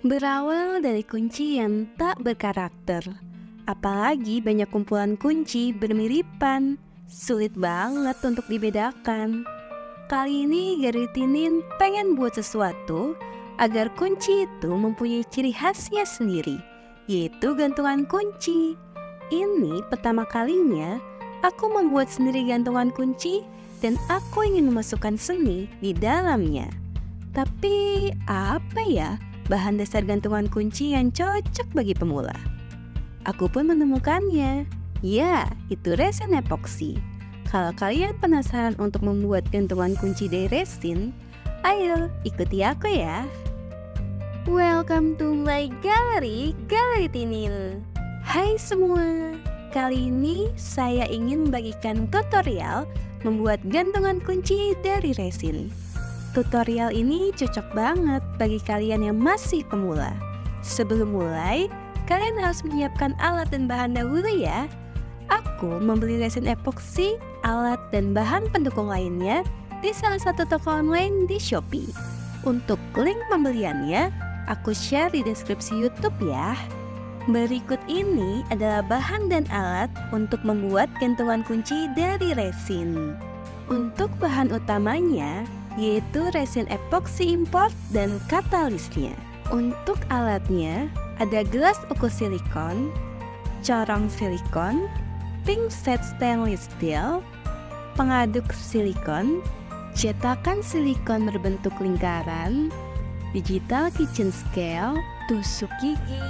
Berawal dari kunci yang tak berkarakter, apalagi banyak kumpulan kunci bermiripan, sulit banget untuk dibedakan. Kali ini Garitinin pengen buat sesuatu agar kunci itu mempunyai ciri khasnya sendiri, yaitu gantungan kunci. Ini pertama kalinya aku membuat sendiri gantungan kunci dan aku ingin memasukkan seni di dalamnya. Tapi apa ya bahan dasar gantungan kunci yang cocok bagi pemula? Aku pun menemukannya. Ya, itu resin epoksi. Kalau kalian penasaran untuk membuat gantungan kunci dari resin, ayo ikuti aku ya. Welcome to my gallery, Galeri Tinil. Hai semua, kali ini saya ingin membagikan tutorial membuat gantungan kunci dari resin. Tutorial ini cocok banget bagi kalian yang masih pemula. Sebelum mulai, kalian harus menyiapkan alat dan bahan dahulu ya. Aku membeli resin epoksi, alat dan bahan pendukung lainnya di salah satu toko online di Shopee. Untuk link pembeliannya, aku share di deskripsi YouTube ya. Berikut ini adalah bahan dan alat untuk membuat gantungan kunci dari resin. Untuk bahan utamanya, yaitu resin epoksi import dan katalisnya. Untuk alatnya, ada gelas ukur silikon, corong silikon, pinset stainless steel, pengaduk silikon, cetakan silikon berbentuk lingkaran, digital kitchen scale, tusuk gigi,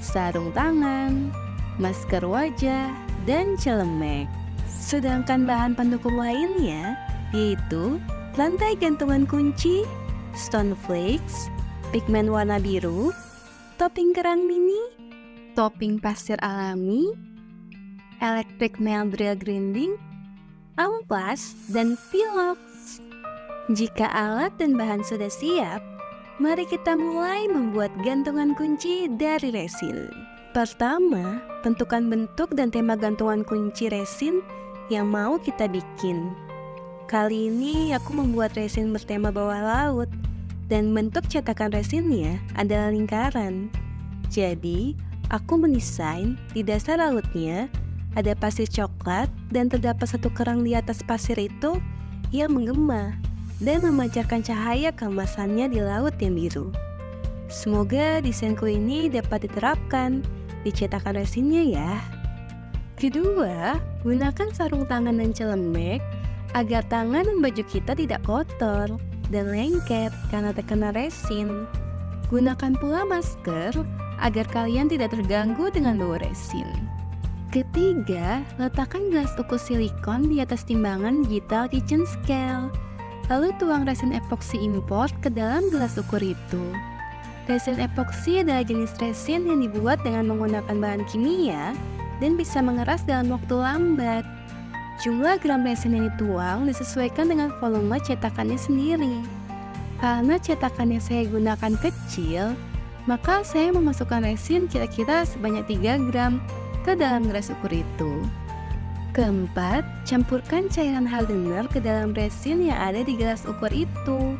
sarung tangan, masker wajah, dan celemek. Sedangkan bahan pendukung lainnya yaitu lantai gantungan kunci, stone flakes, pigmen warna biru, topping kerang mini, topping pasir alami, electric nail drill grinding, amplas, dan pilox. Jika alat dan bahan sudah siap, mari kita mulai membuat gantungan kunci dari resin. Pertama, tentukan bentuk dan tema gantungan kunci resin yang mau kita bikin. Kali ini aku membuat resin bertema bawah laut dan bentuk cetakan resinnya adalah lingkaran. Jadi, aku mendesain di dasar lautnya ada pasir coklat dan terdapat satu kerang di atas pasir itu yang menggema dan memancarkan cahaya keemasannya di laut yang biru. Semoga desainku ini dapat diterapkan di cetakan resinnya ya. Kedua, gunakan sarung tangan dan celemek agar tangan dan baju kita tidak kotor dan lengket karena terkena resin. Gunakan pula masker agar kalian tidak terganggu dengan bau resin. Ketiga, letakkan gelas ukur silikon di atas timbangan digital kitchen scale. Lalu tuang resin epoksi import ke dalam gelas ukur itu. Resin epoksi adalah jenis resin yang dibuat dengan menggunakan bahan kimia dan bisa mengeras dalam waktu lambat. Jumlah gram resin yang dituang disesuaikan dengan volume cetakannya sendiri. Karena cetakan yang saya gunakan kecil, maka saya memasukkan resin kira-kira sebanyak 3 gram ke dalam gelas ukur itu. Keempat, campurkan cairan hardener ke dalam resin yang ada di gelas ukur itu.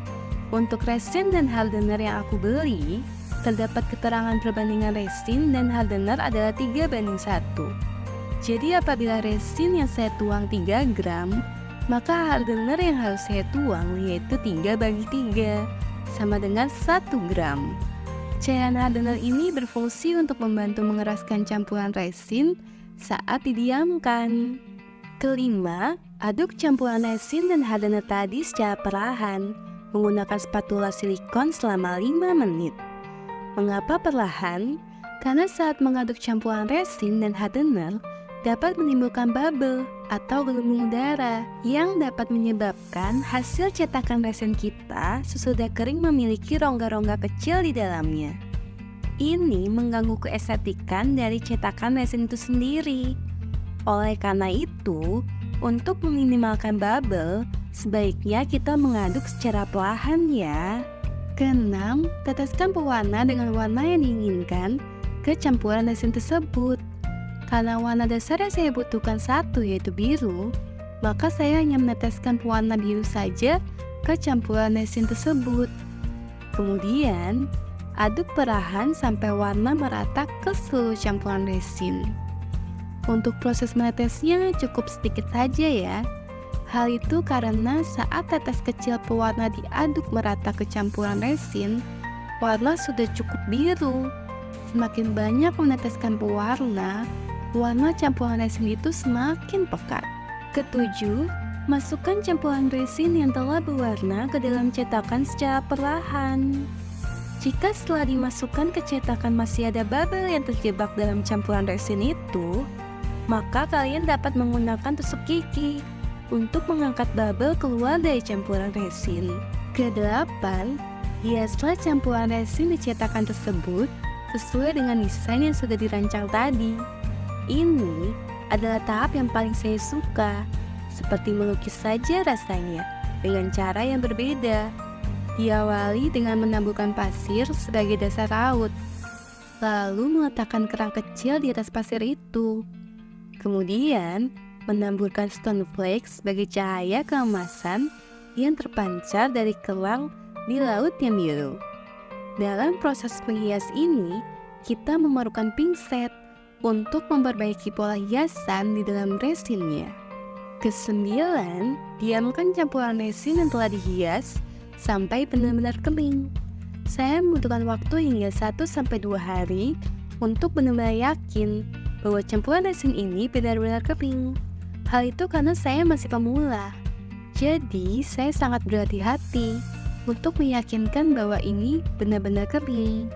Untuk resin dan hardener yang aku beli, terdapat keterangan perbandingan resin dan hardener adalah 3:1. Jadi apabila resin yang saya tuang 3 gram, maka hardener yang harus saya tuang yaitu 3/3, sama dengan 1 gram. Cairan hardener ini berfungsi untuk membantu mengeraskan campuran resin saat didiamkan. Kelima, aduk campuran resin dan hardener tadi secara perlahan menggunakan spatula silikon selama 5 menit. Mengapa perlahan? Karena saat mengaduk campuran resin dan hardener dapat menimbulkan bubble atau gelembung udara yang dapat menyebabkan hasil cetakan resin kita sesudah kering memiliki rongga-rongga kecil di dalamnya. Ini mengganggu keestetikan dari cetakan resin itu sendiri. Oleh karena itu, untuk meminimalkan bubble, sebaiknya kita mengaduk secara perlahan ya. Keenam, teteskan pewarna dengan warna yang diinginkan ke campuran resin tersebut. Karena warna dasar yang saya butuhkan satu yaitu biru, maka saya hanya meneteskan pewarna biru saja ke campuran resin tersebut. Kemudian, Aduk perlahan sampai warna merata ke seluruh campuran resin. Untuk proses menetesnya cukup sedikit saja ya. Hal itu karena saat tetes kecil pewarna diaduk merata ke campuran resin, warna sudah cukup biru. Semakin banyak meneteskan pewarna, warna campuran resin itu semakin pekat. Ketujuh, masukkan campuran resin yang telah berwarna ke dalam cetakan secara perlahan. Jika setelah dimasukkan ke cetakan masih ada bubble yang terjebak dalam campuran resin itu, maka kalian dapat menggunakan tusuk gigi untuk mengangkat bubble keluar dari campuran resin. Kedelapan, hiaslah campuran resin di cetakan tersebut sesuai dengan desain yang sudah dirancang tadi. Ini adalah tahap yang paling saya suka, seperti melukis saja rasanya, dengan cara yang berbeda. Diawali dengan menaburkan pasir sebagai dasar raut, lalu meletakkan kerang kecil di atas pasir itu. Kemudian, menamburkan stone flakes sebagai cahaya keemasan yang terpancar dari kerang di laut yang biru. Dalam proses penghias ini, kita memerlukan pinset untuk memperbaiki pola hiasan di dalam resinnya. Kesembilan, diamkan campuran resin yang telah dihias sampai benar-benar kering. Saya membutuhkan waktu hingga 1-2 hari untuk benar-benar yakin bahwa campuran resin ini benar-benar kering. Hal itu karena saya masih pemula, jadi saya sangat berhati-hati untuk meyakinkan bahwa ini benar-benar kering.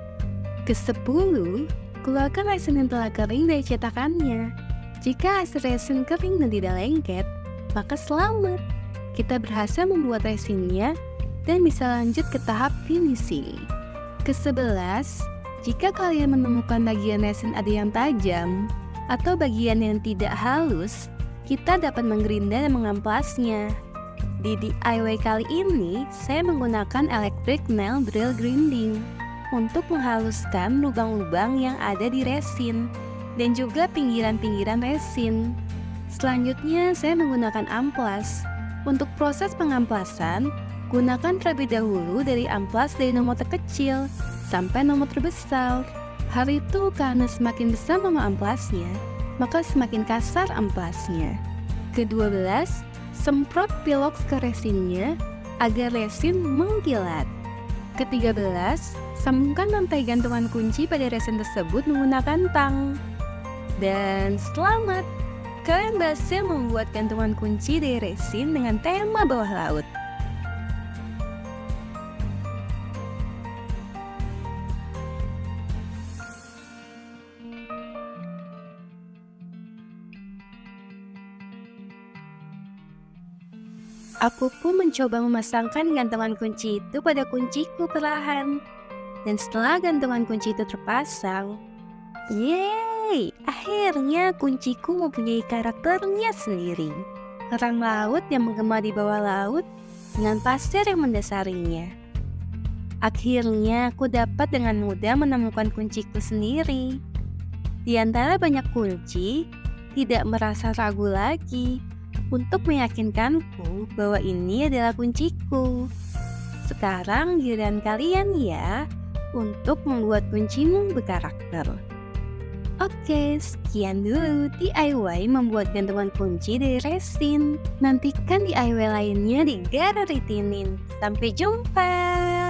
Ke-10, keluarkan resin yang telah kering dari cetakannya. Jika hasil resin kering dan tidak lengket, maka selamat, kita berhasil membuat resinnya dan bisa lanjut ke tahap finishing. Ke-11, jika kalian menemukan bagian resin ada yang tajam atau bagian yang tidak halus, kita dapat menggerinda dan mengamplasnya. Di DIY kali ini, saya menggunakan electric nail drill grinding untuk menghaluskan lubang-lubang yang ada di resin dan juga pinggiran-pinggiran resin. Selanjutnya, saya menggunakan amplas. Untuk proses pengamplasan, gunakan terlebih dahulu dari amplas dari nomor terkecil sampai nomor terbesar. Hal itu karena semakin besar nomor amplasnya, maka semakin kasar amplasnya. Ke-12, semprot piloks ke resinnya agar resin mengkilat. Ke-13, sambungkan rantai gantungan kunci pada resin tersebut menggunakan tang. Dan selamat, kalian berhasil membuat gantungan kunci dari resin dengan tema bawah laut. Aku pun mencoba memasangkan gantungan kunci itu pada kunciku perlahan. Dan setelah gantungan kunci itu terpasang, yeay! Akhirnya kunciku mempunyai karakternya sendiri. Kerang laut yang menggema di bawah laut dengan pasir yang mendasarinya. Akhirnya aku dapat dengan mudah menemukan kunciku sendiri. Di antara banyak kunci, tidak merasa ragu lagi untuk meyakinkanku bahwa ini adalah kunciku. Sekarang giliran kalian ya untuk membuat kuncimu berkarakter. Oke, sekian dulu DIY membuat gantungan kunci dari resin. Nantikan DIY lainnya di Gallery Tinin. Sampai jumpa!